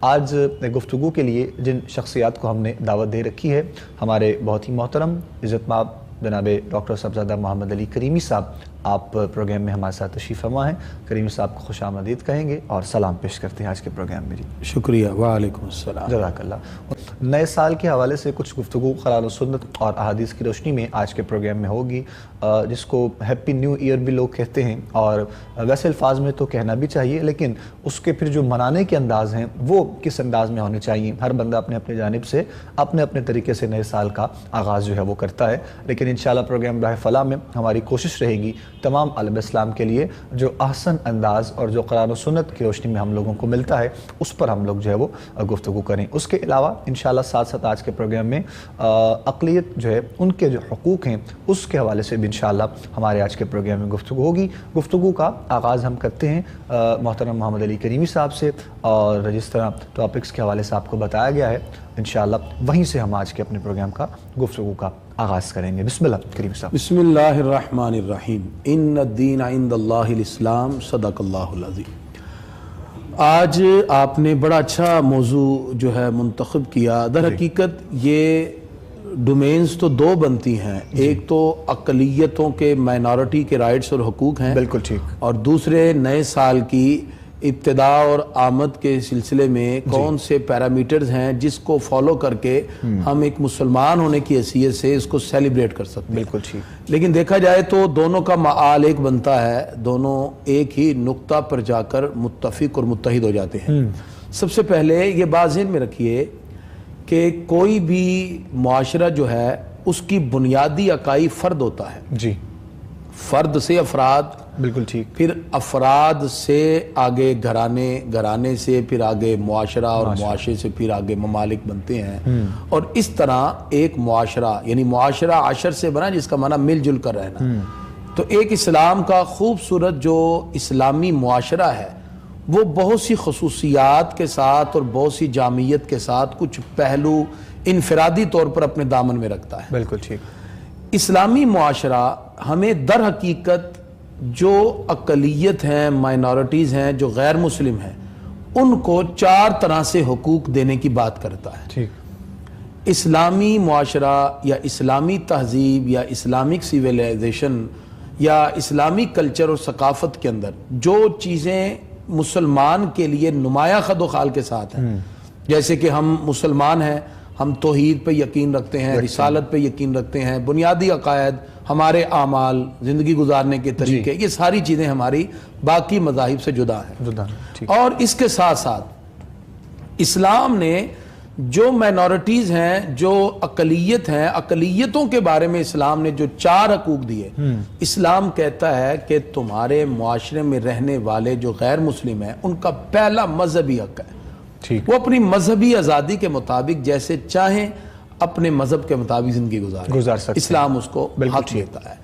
آج گفتگو کے لیے جن شخصیات کو ہم نے دعوت دے رکھی ہے، ہمارے بہت ہی محترم عزت مآب جناب ڈاکٹر صاحبزادہ محمد علی کریمی صاحب آپ پروگرام میں ہمارے ساتھ تشریف فرما ہیں۔ کریمی صاحب کو خوش آمدید کہیں گے اور سلام پیش کرتے ہیں آج کے پروگرام میں۔ جی شکریہ، وعلیکم السلام۔ جزاک اللہ۔ نئے سال کے حوالے سے کچھ گفتگو قرآن و سنت اور احادیث کی روشنی میں آج کے پروگرام میں ہوگی، جس کو ہیپی نیو ایئر بھی لوگ کہتے ہیں، اور ویسے الفاظ میں تو کہنا بھی چاہیے، لیکن اس کے پھر جو منانے کے انداز ہیں وہ کس انداز میں ہونے چاہیے۔ ہر بندہ اپنے اپنے جانب سے اپنے اپنے طریقے سے نئے سال کا آغاز جو ہے وہ کرتا ہے، لیکن انشاءاللہ پروگرام راہ فلاح میں ہماری کوشش رہے گی تمام عالم اسلام کے لیے جو احسن انداز اور جو قرآن و سنت کی روشنی میں ہم لوگوں کو ملتا ہے اس پر ہم لوگ جو ہے وہ گفتگو کریں۔ اس کے علاوہ انشاءاللہ ساتھ ساتھ آج کے پروگرام میں اقلیت جو ہے ان کے جو حقوق ہیں اس کے حوالے سے بھی انشاءاللہ ہمارے آج کے پروگرام میں گفتگو ہوگی۔ گفتگو کا آغاز ہم کرتے ہیں محترم محمد علی کریمی صاحب سے، اور جس طرح ٹاپکس کے حوالے سے آپ کو بتایا گیا ہے انشاءاللہ وہیں سے ہم آج کے اپنے پروگرام کا گفتگو کا آغاز کریں گے۔ بسم اللہ کریم صاحب۔ بسم اللہ الرحمن الرحیم۔ ان الدین عند اللہ الاسلام، صدق اللہ العظیم۔ آج آپ نے بڑا اچھا موضوع جو ہے منتخب کیا۔ در حقیقت یہ ڈومینز تو دو بنتی ہیں، ایک تو اقلیتوں کے مائنورٹی کے رائٹس اور حقوق ہیں، بالکل ٹھیک، اور دوسرے نئے سال کی ابتدا اور آمد کے سلسلے میں کون سے پیرامیٹرز ہیں جس کو فالو کر کے ہم ایک مسلمان ہونے کی حیثیت سے اس کو سیلیبریٹ کر سکتے ہیں۔ بالکل ٹھیک، لیکن دیکھا جائے تو دونوں کا معال ایک بنتا ہے، دونوں ایک ہی نقطہ پر جا کر متفق اور متحد ہو جاتے ہیں۔ سب سے پہلے یہ بات ذہن میں رکھیے کہ کوئی بھی معاشرہ جو ہے اس کی بنیادی اکائی فرد ہوتا ہے، جی، فرد سے افراد، بالکل ٹھیک، پھر افراد سے آگے گھرانے، گھرانے سے پھر آگے معاشرہ، اور معاشرے سے پھر آگے ممالک بنتے ہیں، اور اس طرح ایک معاشرہ، یعنی معاشرہ عشر سے بنا جس کا معنی مل جل کر رہنا۔ تو ایک اسلام کا خوبصورت جو اسلامی معاشرہ ہے وہ بہت سی خصوصیات کے ساتھ اور بہت سی جامعیت کے ساتھ کچھ پہلو انفرادی طور پر اپنے دامن میں رکھتا ہے۔ بالکل ٹھیک۔ اسلامی معاشرہ ہمیں در حقیقت جو اقلیت ہیں، مائنورٹیز ہیں، جو غیر مسلم ہیں، ان کو چار طرح سے حقوق دینے کی بات کرتا ہے۔ ٹھیک، اسلامی معاشرہ یا اسلامی تہذیب یا اسلامک سیویلائزیشن یا اسلامی کلچر اور ثقافت کے اندر جو چیزیں مسلمان کے لیے نمایاں خد و خال کے ساتھ ہیں، جیسے کہ ہم مسلمان ہیں، ہم توحید پہ یقین رکھتے ہیں، رسالت پہ یقین رکھتے ہیں، بنیادی عقائد، ہمارے اعمال، زندگی گزارنے کے طریقے، یہ ساری چیزیں ہماری باقی مذاہب سے جدا ہیں۔ اور اس کے ساتھ ساتھ اسلام نے جو مائنورٹیز ہیں، جو اقلیت ہیں، اقلیتوں کے بارے میں اسلام نے جو چار حقوق دیے، اسلام کہتا ہے کہ تمہارے معاشرے میں رہنے والے جو غیر مسلم ہیں ان کا پہلا مذہبی حق ہے، وہ اپنی مذہبی آزادی کے مطابق جیسے چاہیں اپنے مذہب کے مطابق زندگی گزار سکتے، اسلام اس کو حق دیتا ہے۔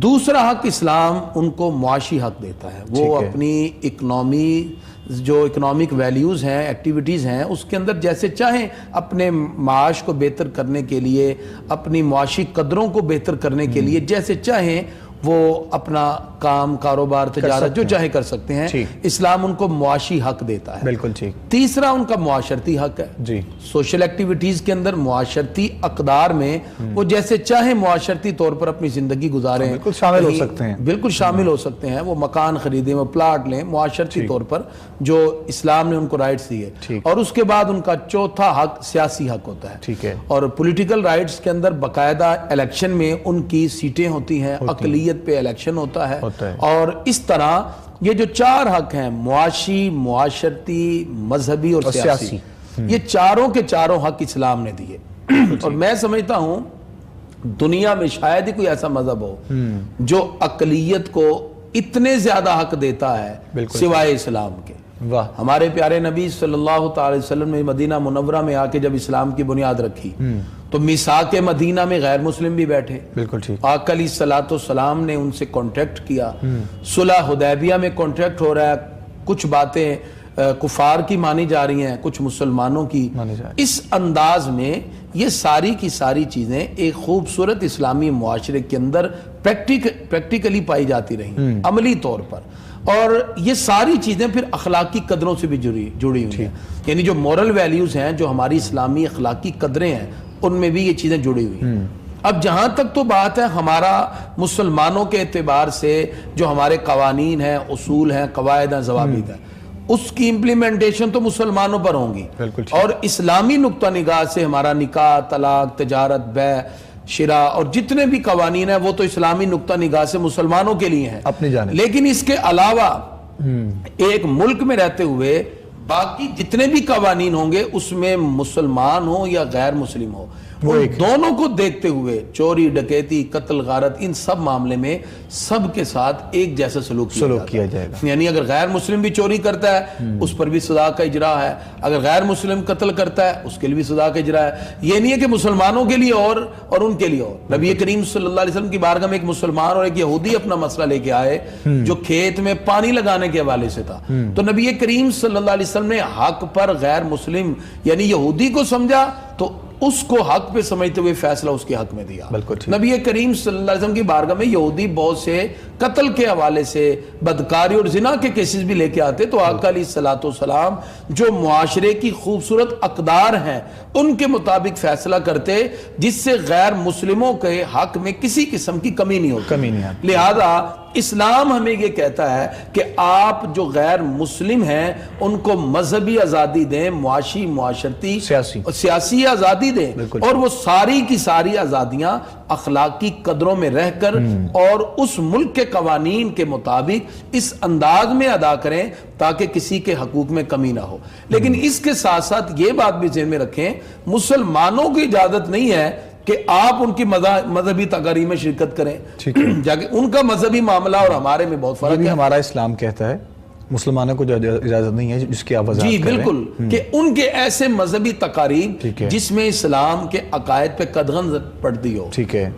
دوسرا حق اسلام ان کو معاشی حق دیتا ہے، وہ اپنی اکنامک ویلیوز ہیں، ایکٹیویٹیز ہیں، اس کے اندر جیسے چاہیں اپنے معاش کو بہتر کرنے کے لیے، اپنی معاشی قدروں کو بہتر کرنے کے لیے جیسے چاہیں وہ اپنا کام، کاروبار، تجارت جو چاہے کر سکتے ہیں۔ اسلام ان کو معاشی حق دیتا ہے۔ بالکل ٹھیک۔ تیسرا ان کا معاشرتی حق ہے، جی، سوشل ایکٹیویٹیز کے اندر، معاشرتی اقدار میں وہ جیسے چاہیں معاشرتی طور پر اپنی زندگی گزاریں، بالکل شامل ہو سکتے ہیں، بالکل شامل ہو سکتے ہیں، وہ مکان خریدیں، وہ پلاٹ لیں، معاشرتی طور پر جو اسلام نے ان کو رائٹس دیے۔ اور اس کے بعد ان کا چوتھا حق سیاسی حق ہوتا ہے، ٹھیک ہے، اور پولیٹیکل رائٹس کے اندر باقاعدہ الیکشن میں ان کی سیٹیں ہوتی ہیں، اقلیت پہ الیکشن ہوتا ہے، اور اس طرح یہ جو چار حق ہیں، معاشی، معاشرتی، مذہبی اور سیاسی، یہ چاروں کے چاروں حق اسلام نے دیے۔ اور میں سمجھتا ہوں دنیا میں شاید ہی کوئی ایسا مذہب ہو جو اقلیت کو اتنے زیادہ حق دیتا ہے سوائے اسلام کے۔ ہمارے پیارے نبی صلی اللہ تعالی وسلم نے مدینہ منورہ میں آ کے جب اسلام کی بنیاد رکھی تو میثاق مدینہ میں غیر مسلم بھی بیٹھے، بالکل ٹھیک، آقا علیہ الصلوۃ والسلام نے ان سے کانٹیکٹ کیا، صلح حدیبیہ میں کانٹیکٹ ہو رہا ہے، کچھ باتیں کفار کی مانی جا رہی ہیں، کچھ مسلمانوں کی، اس انداز میں یہ ساری کی ساری چیزیں ایک خوبصورت اسلامی معاشرے کے اندر پریکٹیکلی پائی جاتی رہیں، عملی طور پر۔ اور یہ ساری چیزیں پھر اخلاقی قدروں سے بھی جڑی ہوئی ہیں، یعنی جو مورل ویلیوز ہیں، جو ہماری اسلامی اخلاقی قدریں ہیں، ان میں بھی یہ چیزیں جڑی ہوئی ہیں۔ اب جہاں تک تو بات ہے ہمارا مسلمانوں کے اعتبار سے جو ہمارے قوانین ہیں، اصول ہیں، قواعد ہیں، ضوابط ہیں، اس کی امپلیمنٹیشن تو مسلمانوں پر ہوں گی، اور اسلامی نقطہ نگاہ سے ہمارا نکاح، طلاق، تجارت، بیع، شراء اور جتنے بھی قوانین ہیں وہ تو اسلامی نقطہ نگاہ سے مسلمانوں کے لیے ہیں اپنی جانب۔ لیکن اس کے علاوہ ایک ملک میں رہتے ہوئے باقی جتنے بھی قوانین ہوں گے اس میں مسلمان ہو یا غیر مسلم ہو، ان دونوں کو دیکھتے ہوئے چوری، ڈکیتی، قتل، غارت، ان سب معاملے میں سب کے ساتھ ایک جیسا سلوک کیا جائے گا۔ یعنی اگر غیر مسلم بھی چوری کرتا ہے اس پر بھی سزا کا اجرا ہے، اگر غیر مسلم قتل کرتا ہے اس کے لیے بھی سزا کا اجرا ہے۔ یہ نہیں ہے کہ مسلمانوں کے لیے اور ان کے لیے اور۔ نبی کریم صلی اللہ علیہ وسلم کی بارگاہ میں ایک مسلمان اور ایک یہودی اپنا مسئلہ لے کے آئے جو کھیت میں پانی لگانے کے حوالے سے تھا، تو نبی کریم صلی اللہ علیہ وسلم نے حق پر غیر مسلم یعنی یہودی کو سمجھا تو اس کو حق پہ سمجھتے ہوئے فیصلہ اس کے حق میں دیا۔ نبی کریم صلی اللہ علیہ وسلم کی بارگاہ میں یہودی بہت سے قتل کے حوالے سے، بدکاری اور زنا کے کیسز بھی لے کے آتے، تو آقا علیہ الصلوۃ والسلام جو معاشرے کی خوبصورت اقدار ہیں ان کے مطابق فیصلہ کرتے جس سے غیر مسلموں کے حق میں کسی قسم کی کمی نہیں ہوتی۔ لہذا اسلام ہمیں یہ کہتا ہے کہ آپ جو غیر مسلم ہیں ان کو مذہبی آزادی دیں، معاشی، معاشرتی، سیاسی آزادی دیں، اور وہ ساری کی ساری آزادیاں اخلاقی قدروں میں رہ کر اور اس ملک کے قوانین کے مطابق اس انداز میں ادا کریں تاکہ کسی کے حقوق میں کمی نہ ہو۔ لیکن اس کے ساتھ ساتھ یہ بات بھی ذہن میں رکھیں، مسلمانوں کی اجازت نہیں ہے کہ آپ ان کی مذہبی تقاریب میں شرکت کریں، جاکہ ان کا مذہبی معاملہ اور ہمارے میں بہت فرق ہے۔ ہمارا اسلام کہتا ہے مسلمانوں کو اجازت نہیں ہے جس کی آپ وضاحت جی بالکل، کہ ان کے ایسے مذہبی تقاریب جس میں اسلام کے عقائد پہ قدغن پڑتی ہو،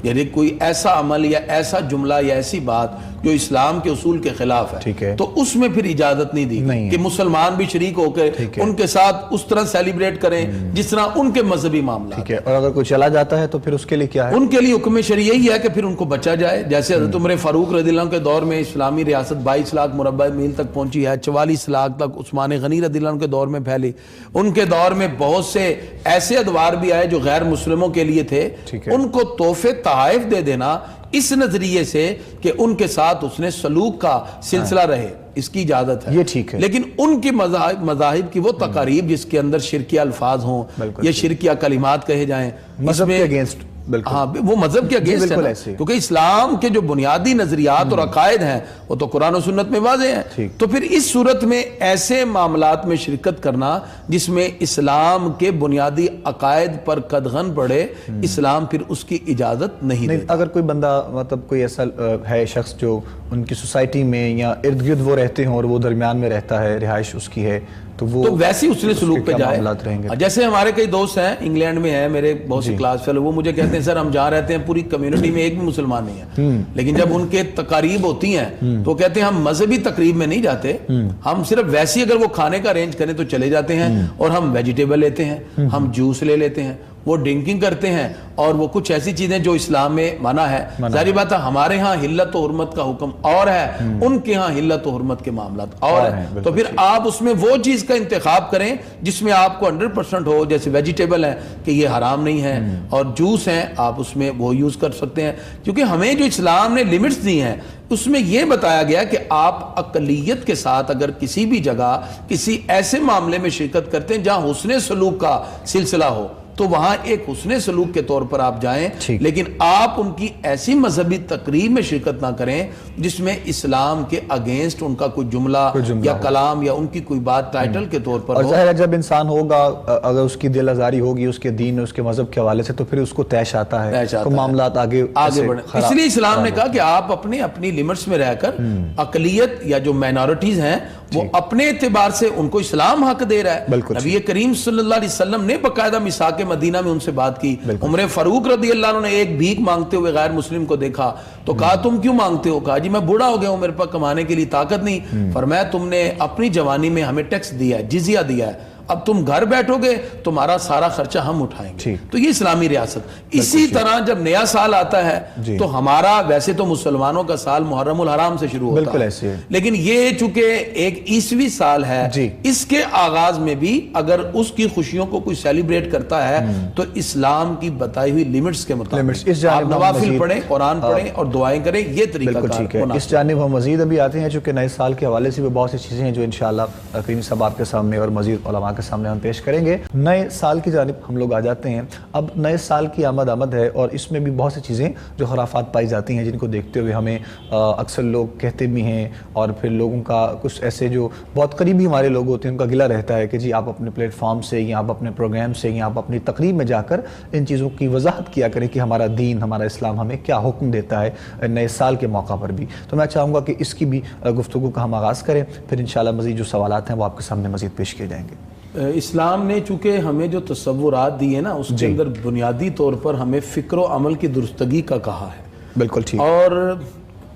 یعنی کوئی ایسا عمل یا ایسا جملہ یا ایسی بات جو اسلام کے اصول کے خلاف ہے، تو اس میں پھر اجازت نہیں دی کہ مسلمان بھی شریک ہو کے ان کے ساتھ اس طرح سیلیبریٹ کریں جس طرح ان کے مذہبی معاملات ہیں۔ اور اگر کوئی چلا جاتا ہے تو پھر اس کے لیے کیا ہے؟ ان کے لیے حکم شرعی یہی ہے کہ پھر ان کو بچا جائے۔ جیسے حضرت عمر فاروق رضی اللہ عنہ کے دور میں اسلامی ریاست 22 لاکھ مربع میل تک پہنچی ہے، 44 لاکھ تک عثمان غنی رضی اللہ عنہ کے دور میں پھیلی۔ ان کے دور میں بہت سے ایسے ادوار بھی آئے جو غیر مسلموں کے لیے تھے، ان کو تحفے تحائف دے دینا اس نظریے سے کہ ان کے ساتھ اس نے سلوک کا سلسلہ رہے، اس کی اجازت ہے، یہ ٹھیک ہے۔ لیکن ان کی مذاہب کی وہ تقاریب جس کے اندر شرکیہ الفاظ ہوں یا شرکیہ کلمات کہے جائیں، مذہب کے اگینسٹ، ہاں وہ مذہب کے اگینسٹ ہے، کیونکہ اسلام کے جو بنیادی نظریات اور عقائد ہیں وہ تو قرآن و سنت میں واضح ہیں۔ تو پھر اس صورت میں ایسے معاملات میں شرکت کرنا جس میں اسلام کے بنیادی عقائد پر قدغن پڑے، اسلام پھر اس کی اجازت نہیں دیتا۔ اگر کوئی بندہ مطلب کوئی ایسا ہے شخص جو ان کی سوسائٹی میں یا ارد گرد وہ رہتے ہیں اور وہ درمیان میں رہتا ہے، رہائش اس کی ہے، تو ویسے اس نے سلوک پہ جائے۔ جیسے ہمارے کئی دوست ہیں انگلینڈ میں ہیں، میرے بہت سے کلاس فیلو، وہ مجھے کہتے ہیں سر ہم جہاں رہتے ہیں پوری کمیونٹی میں ایک بھی مسلمان نہیں ہے، لیکن جب ان کے تقاریب ہوتی ہیں تو کہتے ہیں ہم مذہبی تقریب میں نہیں جاتے، ہم صرف ویسی اگر وہ کھانے کا ارینج کریں تو چلے جاتے ہیں، اور ہم ویجیٹیبل لیتے ہیں، ہم جوس لے لیتے ہیں، وہ ڈرنکنگ کرتے ہیں، اور وہ کچھ ایسی چیزیں جو اسلام میں منع ہے۔ ظاہری بات ہے ہمارے ہاں حلت و حرمت کا حکم اور ہے، ان کے ہاں حلت و حرمت کے معاملات اور ہیں، تو پھر آپ اس میں وہ چیز کا انتخاب کریں جس میں آپ کو 100% ہو، جیسے ویجیٹیبل ہے کہ یہ حرام نہیں ہے، اور جوس ہیں آپ اس میں وہ یوز کر سکتے ہیں، کیونکہ ہمیں جو اسلام نے لمٹس دی ہیں اس میں یہ بتایا گیا کہ آپ اقلیت کے ساتھ اگر کسی بھی جگہ کسی ایسے معاملے میں شرکت کرتے ہیں جہاں حسن سلوک کا سلسلہ ہو تو وہاں ایک حسن سلوک کے طور پر آپ جائیں، لیکن آپ ان کی ایسی مذہبی تقریب میں شرکت نہ کریں جس میں اسلام کے اگینسٹ ان کا کوئی جملہ یا کلام یا ان کی کوئی بات ٹائٹل کے طور پر ہو۔ اور ظاہر ہے جب انسان ہوگا اگر اس کی دل آزاری ہوگی اس کے دین اس کے مذہب کے حوالے سے تو پھر اس کو طیش آتا ہے، تو معاملات آگے بڑھیں۔ اس لیے اسلام نے کہا کہ آپ اپنی لمٹس میں رہ کر اقلیت یا جو مائنورٹیز ہیں وہ اپنے اعتبار سے ان کو اسلام حق دے رہا ہے۔ نبی کریم صلی اللہ علیہ وسلم نے باقاعدہ میثاق مدینہ میں ان سے بات کی۔ عمر فاروق رضی اللہ عنہ نے ایک بھیک مانگتے ہوئے غیر مسلم کو دیکھا تو کہا تم کیوں مانگتے ہو؟ کہا جی میں بوڑھا ہو گیا ہوں، میرے پاس کمانے کے لیے طاقت نہیں۔ فرمایا تم نے اپنی جوانی میں ہمیں ٹیکس دیا ہے، جزیہ دیا ہے، اب تم گھر بیٹھو گے تمہارا سارا خرچہ ہم اٹھائیں گے. تو یہ اسلامی ریاست. اسی طرح جب نیا سال آتا ہے تو ہمارا ویسے تو مسلمانوں کا سال محرم الحرام سے شروع ہوتا ہے, لیکن یہ چونکہ ایک عیسوی سال ہے, اس کے آغاز میں بھی اگر اس کی خوشیوں کو کوئی سیلیبریٹ کرتا ہے تو اسلام کی بتائی ہوئی لیمٹس کے مطابق آپ نوافل پڑھیں, قرآن پڑھیں اور دعائیں کریں. یہ طریقہ کار ہے. اس جانب ہم مزید ابھی آتے ہیں, چونکہ نئے سال کے حوالے سے بھی بہت سی چیزیں ہیں جو انشاءاللہ کریمی صاحب آپ کے سامنے اور مزید علماء کے سامنے ہم پیش کریں گے. نئے سال کی جانب ہم لوگ آ جاتے ہیں. اب نئے سال کی آمد ہے اور اس میں بھی بہت سی چیزیں جو خرافات پائی جاتی ہیں, جن کو دیکھتے ہوئے ہمیں اکثر لوگ کہتے بھی ہیں, اور پھر لوگوں کا کچھ ایسے جو بہت قریبی ہمارے لوگ ہوتے ہیں ان کا گلہ رہتا ہے کہ جی آپ اپنے پلیٹ فارم سے یا آپ اپنے پروگرام سے یا آپ اپنی تقریب میں جا کر ان چیزوں کی وضاحت کیا کریں کہ ہمارا دین, ہمارا اسلام ہمیں کیا حکم دیتا ہے نئے سال کے موقع پر بھی. تو میں چاہوں گا کہ اس کی بھی گفتگو کا ہم آغاز کریں, پھر انشاءاللہ مزید جو سوالات ہیں وہ آپ کے سامنے مزید پیش کیے جائیں گے. اسلام نے چونکہ ہمیں جو تصورات دی ہیں نا, اس کے اندر بنیادی طور پر ہمیں فکر و عمل کی درستگی کا کہا ہے. بالکل ٹھیک. اور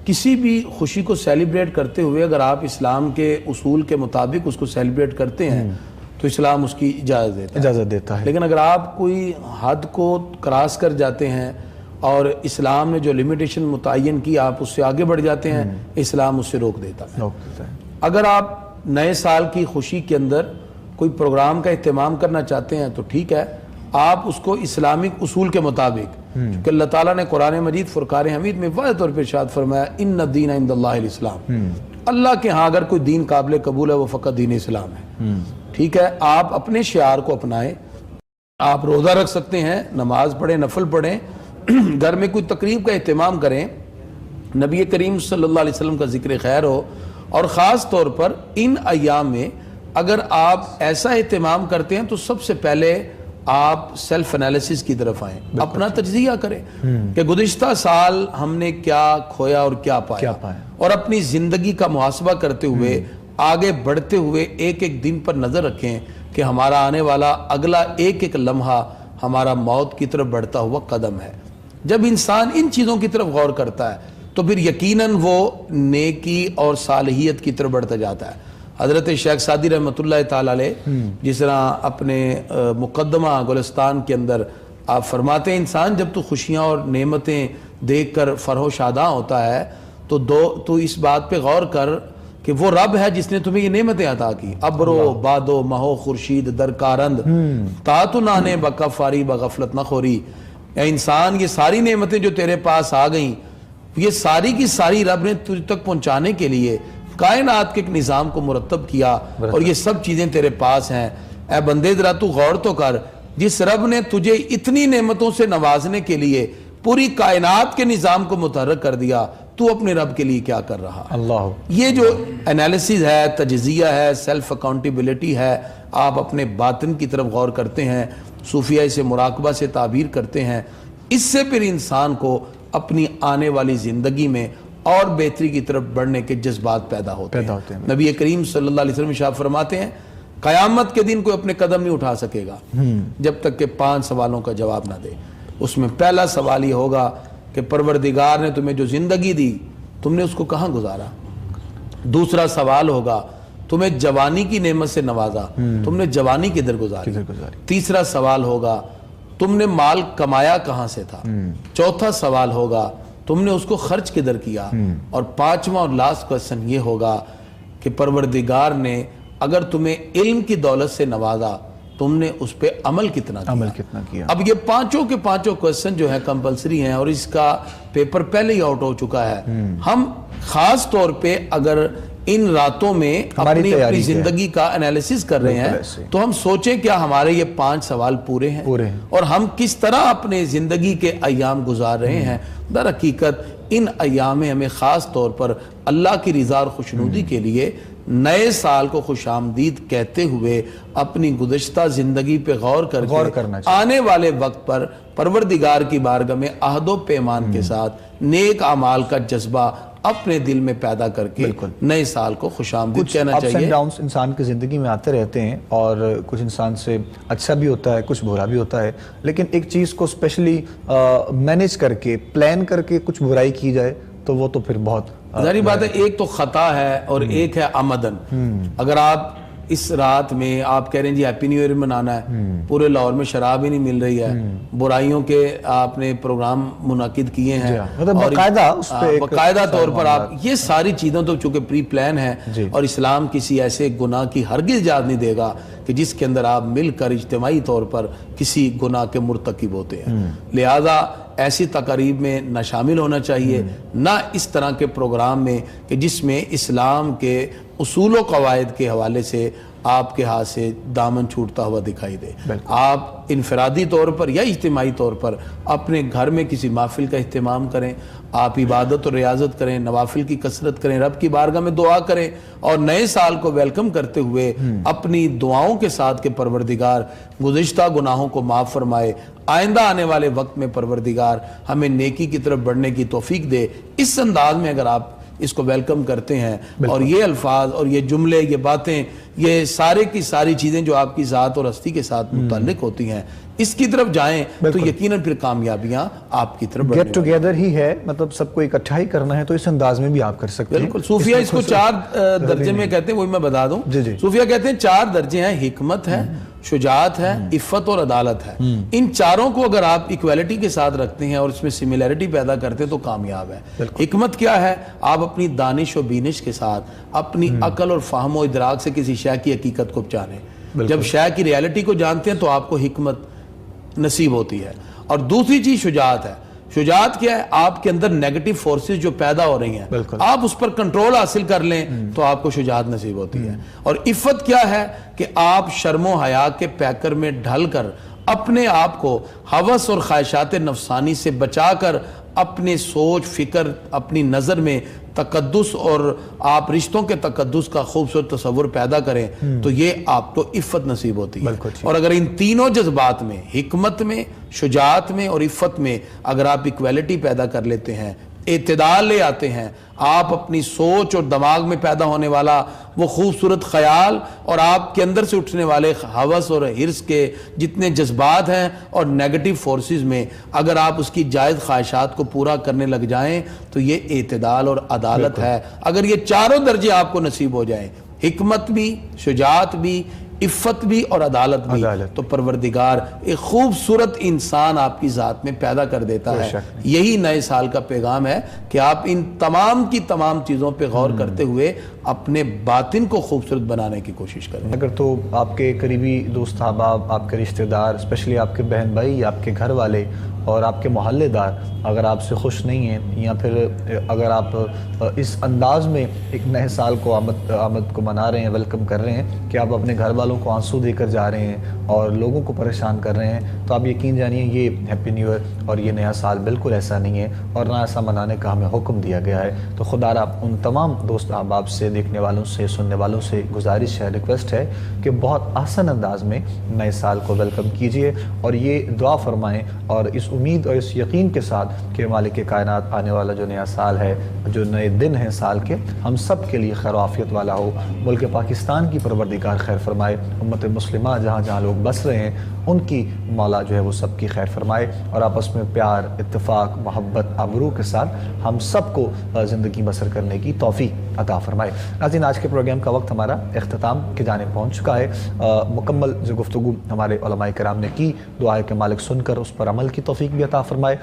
کسی بھی خوشی کو سیلیبریٹ کرتے ہوئے اگر آپ اسلام کے اصول کے مطابق اس کو سیلیبریٹ کرتے ہیں تو اسلام اس کی اجازت دیتا ہے. لیکن اگر آپ کوئی حد کو کراس کر جاتے ہیں اور اسلام نے جو لمیٹیشن متعین کی آپ اس سے آگے بڑھ جاتے ہیں, اسلام اس سے روک دیتا ہے. اگر آپ نئے سال کی خوشی کے اندر کوئی پروگرام کا اہتمام کرنا چاہتے ہیں تو ٹھیک ہے, آپ اس کو اسلامک اصول کے مطابق, کہ اللہ تعالیٰ نے قرآن مجید فرقان حمید میں واضح طور پر ارشاد فرمایا ان الدین عند اللہ الاسلام, اللہ کے ہاں اگر کوئی دین قابل قبول ہے وہ فقط دین اسلام ہے. ٹھیک ہے, آپ اپنے شعار کو اپنائیں, آپ روزہ رکھ سکتے ہیں, نماز پڑھیں, نفل پڑھیں, گھر میں کوئی تقریب کا اہتمام کریں, نبی کریم صلی اللہ علیہ وسلم کا ذکر خیر ہو, اور خاص طور پر ان ایام میں اگر آپ ایسا اہتمام کرتے ہیں تو سب سے پہلے آپ سیلف انالیسس کی طرف آئیں, اپنا تجزیہ کریں کہ گزشتہ سال ہم نے کیا کھویا اور کیا پایا, اور اپنی زندگی کا محاسبہ کرتے ہوئے آگے بڑھتے ہوئے ایک ایک دن پر نظر رکھیں کہ ہمارا آنے والا اگلا ایک ایک لمحہ ہمارا موت کی طرف بڑھتا ہوا قدم ہے. جب انسان ان چیزوں کی طرف غور کرتا ہے تو پھر یقیناً وہ نیکی اور صالحیت کی طرف بڑھتا جاتا ہے. حضرت شیخ سعدی رحمۃ اللہ تعالی علیہ جس طرح اپنے مقدمہ گلستان کے اندر آپ فرماتے ہیں, انسان جب تو خوشیاں اور نعمتیں دیکھ کر فرح و شاداں ہوتا ہے تو اس بات پہ غور کر کہ وہ رب ہے جس نے تمہیں یہ نعمتیں عطا کی. ابرو بادو مہو خورشید درکارند تاتو نانے بکفاری بغفلت نہ خوری. اے انسان, یہ ساری نعمتیں جو تیرے پاس آ گئیں یہ ساری کی ساری رب نے تجھ تک پہنچانے کے لیے کائنات کے ایک نظام کو مرتب کیا, اور یہ سب چیزیں تیرے پاس ہیں. اے بندے ذرا تو غور تو کر, جس رب نے تجھے اتنی نعمتوں سے نوازنے کے لیے پوری کائنات کے نظام کو متحرک کر دیا, تو اپنے رب کے لیے کیا کر رہا ہے؟ اللہ. یہ جو انالیسز ہے, تجزیہ ہے, سیلف اکاؤنٹیبلٹی ہے, آپ اپنے باطن کی طرف غور کرتے ہیں, صوفیہ سے مراقبہ سے تعبیر کرتے ہیں, اس سے پھر انسان کو اپنی آنے والی زندگی میں اور بہتری کی طرف بڑھنے کے جذبات پیدا ہوتے ہیں. نبی کریم صلی اللہ علیہ وسلم ارشاد فرماتے ہیں قیامت کے دن کوئی اپنے قدم نہیں اٹھا سکے گا جب تک کہ 5 سوالوں کا جواب نہ دے. اس میں پہلا سوال یہ ہوگا کہ پروردگار نے تمہیں جو زندگی دی تم نے اس کو کہاں گزارا. دوسرا سوال ہوگا تمہیں جوانی کی نعمت سے نوازا, تم نے جوانی کدھر گزاری. تیسرا سوال ہوگا تم نے مال کمایا کہاں سے تھا. چوتھا سوال ہوگا تم نے اس کو خرچ کدھر کیا. اور 5واں اور لاسٹ کوسچن یہ ہوگا کہ پروردگار نے اگر تمہیں علم کی دولت سے نوازا تم نے اس پہ عمل کتنا کیا. اب یہ پانچوں کے پانچوں کوسچن جو ہے کمپلسری ہیں, اور اس کا پیپر پہلے ہی آؤٹ ہو چکا ہے. ہم خاص طور پہ اگر ان راتوں میں اپنی زندگی کا انالیسس کر رہے ہیں تو ہم سوچیں کیا ہمارے یہ 5 سوال پورے ہیں اور ہم کس طرح اپنے زندگی کے ایام گزار رہے ہیں. در حقیقت ان ایام میں ہمیں خاص طور پر اللہ کی رضا اور خوشنودی کے لیے نئے سال کو خوش آمدید کہتے ہوئے اپنی گزشتہ زندگی پہ غور کرنا آنے والے وقت پر پروردگار کی بارگاہ میں عہد و پیمان کے ساتھ نیک اعمال کا جذبہ اپنے دل میں پیدا کر کے نئے سال کو خوش آمدید کہنا چاہیے. اپس اینڈ ڈاؤنس انسان کی زندگی میں آتے رہتے ہیں اور کچھ انسان سے اچھا بھی ہوتا ہے کچھ برا بھی ہوتا ہے, لیکن ایک چیز کو اسپیشلی مینیج کر کے پلان کر کے کچھ برائی کی جائے تو وہ تو پھر بہت ظاہری بات ہے. ایک تو خطا ہے اور ایک ہے عمدن. اگر آپ اس رات میں آپ کہہ رہے ہیں جی ہیپی نیو ایئر منانا ہے، پورے لاہور میں شراب ہی نہیں مل رہی ہے، برائیوں کے آپ نے پروگرام منعقد کیے ہیں، مطلب باقاعدہ طور پر آپ یہ ساری چیزیں تو چونکہ پری پلان ہے، اور اسلام کسی ایسے گناہ کی ہرگز اجازت نہیں دے گا کہ جس کے اندر آپ مل کر اجتماعی طور پر کسی گناہ کے مرتکب ہوتے ہیں، لہذا ایسی تقاریب میں نہ شامل ہونا چاہیے، نہ اس طرح کے پروگرام میں کہ جس میں اسلام کے اصول و قواعد کے حوالے سے آپ کے ہاتھ سے دامن چھوٹتا ہوا دکھائی دے۔ آپ انفرادی طور پر یا اجتماعی طور پر اپنے گھر میں کسی محفل کا اہتمام کریں، آپ عبادت اور ریاضت کریں، نوافل کی کثرت کریں، رب کی بارگاہ میں دعا کریں، اور نئے سال کو ویلکم کرتے ہوئے اپنی دعاؤں کے ساتھ کہ پروردگار گزشتہ گناہوں کو معاف فرمائے، آئندہ آنے والے وقت میں پروردگار ہمیں نیکی کی طرف بڑھنے کی توفیق دے، اس انداز میں اگر آپ اس کو ویلکم کرتے ہیں، اور یہ الفاظ اور یہ جملے، یہ باتیں، یہ سارے کی ساری چیزیں جو آپ کی ذات اور ہستی کے ساتھ متعلق ہوتی ہیں، اس کی طرف جائیں تو یقیناً پھر کامیابیاں آپ کی طرف بڑھنے گیٹ ٹوگیدر ہی ہے، مطلب سب کو اکٹھا ہی کرنا ہے، تو اس انداز میں بھی آپ کر سکتے ہیں۔ بالکل، صوفیہ اس کو 4 درجے میں کہتے ہیں، وہی میں بتا دوں، صوفیہ کہتے ہیں 4 درجے ہیں، حکمت ہے، شجاعت ہے، عفت اور عدالت ہے۔ ان چاروں کو اگر آپ ایکویلٹی کے ساتھ رکھتے ہیں اور اس میں سملیرٹی پیدا کرتے ہیں تو کامیاب ہے۔ حکمت کیا ہے؟ آپ اپنی دانش و بینش کے ساتھ اپنی عقل اور فہم و ادراک سے کسی شے کی حقیقت کو جانیں، جب شے کی ریالٹی کو جانتے ہیں تو آپ کو حکمت نصیب ہوتی ہے۔ اور دوسری چیز شجاعت ہے۔ شجاعت کیا ہے؟ آپ کے اندر نیگیٹو فورسز جو پیدا ہو رہی ہیں، آپ اس پر کنٹرول حاصل کر لیں تو آپ کو شجاعت نصیب ہوتی ہے۔ اور عفت کیا ہے؟ کہ آپ شرم و حیا کے پیکر میں ڈھل کر اپنے آپ کو ہوس اور خواہشات نفسانی سے بچا کر اپنے سوچ فکر، اپنی نظر میں تقدس اور آپ رشتوں کے تقدس کا خوبصورت تصور پیدا کریں تو یہ آپ کو عفت نصیب ہوتی ہے۔ اور اگر ان تینوں جذبات میں، حکمت میں، شجاعت میں اور عفت میں اگر آپ ایکویلٹی پیدا کر لیتے ہیں، اعتدال لے آتے ہیں، آپ اپنی سوچ اور دماغ میں پیدا ہونے والا وہ خوبصورت خیال اور آپ کے اندر سے اٹھنے والے ہوس اور حرص کے جتنے جذبات ہیں اور نیگیٹو فورسز میں اگر آپ اس کی جائز خواہشات کو پورا کرنے لگ جائیں تو یہ اعتدال اور عدالت ہے۔ اگر یہ چاروں درجے آپ کو نصیب ہو جائیں، حکمت بھی، شجاعت بھی، عفت بھی اور عدالت بھی، تو پروردگار ایک خوبصورت انسان آپ کی ذات میں پیدا کر دیتا ہے۔ یہی نئے سال کا پیغام ہے کہ آپ ان تمام کی تمام چیزوں پہ غور کرتے ہوئے اپنے باطن کو خوبصورت بنانے کی کوشش کریں۔ اگر تو آپ کے قریبی دوست احباب، آپ کے رشتہ دار، اسپیشلی آپ کے بہن بھائی، آپ کے گھر والے اور آپ کے محلے دار اگر آپ سے خوش نہیں ہیں، یا پھر اگر آپ اس انداز میں ایک نئے سال کو آمد کو منا رہے ہیں، ویلکم کر رہے ہیں کہ آپ اپنے گھر والوں کو آنسو دے کر جا رہے ہیں اور لوگوں کو پریشان کر رہے ہیں، تو آپ یقین جانیے یہ ہیپی نیو ایئر اور یہ نیا سال بالکل ایسا نہیں ہے اور نہ ایسا منانے کا ہمیں حکم دیا گیا ہے۔ تو خدا را ان تمام دوست احباب سے، دیکھنے والوں سے، سننے والوں سے گزارش ہے، ریکویسٹ ہے کہ بہت آسان انداز میں نئے سال کو ویلکم کیجئے اور یہ دعا فرمائیں اور اس امید اور اس یقین کے ساتھ کہ مالک کائنات آنے والا جو نیا سال ہے، جو نئے دن ہیں سال کے، ہم سب کے لیے خیر و عافیت والا ہو۔ ملک پاکستان کی پروردگار خیر فرمائے، امت مسلمہ جہاں جہاں لوگ بس رہے ہیں ان کی مولا جو ہے وہ سب کی خیر فرمائے اور آپس میں پیار، اتفاق، محبت، آبرو کے ساتھ ہم سب کو زندگی بسر کرنے کی توفیق عطا فرمائے۔ ناظرین، آج کے پروگرام کا وقت ہمارا اختتام کی جانب پہنچ چکا ہے۔ مکمل جو گفتگو ہمارے علماء کرام نے کی، دعا ہے کہ مالک سن کر اس پر عمل کی توفیق بھی عطا فرمائے۔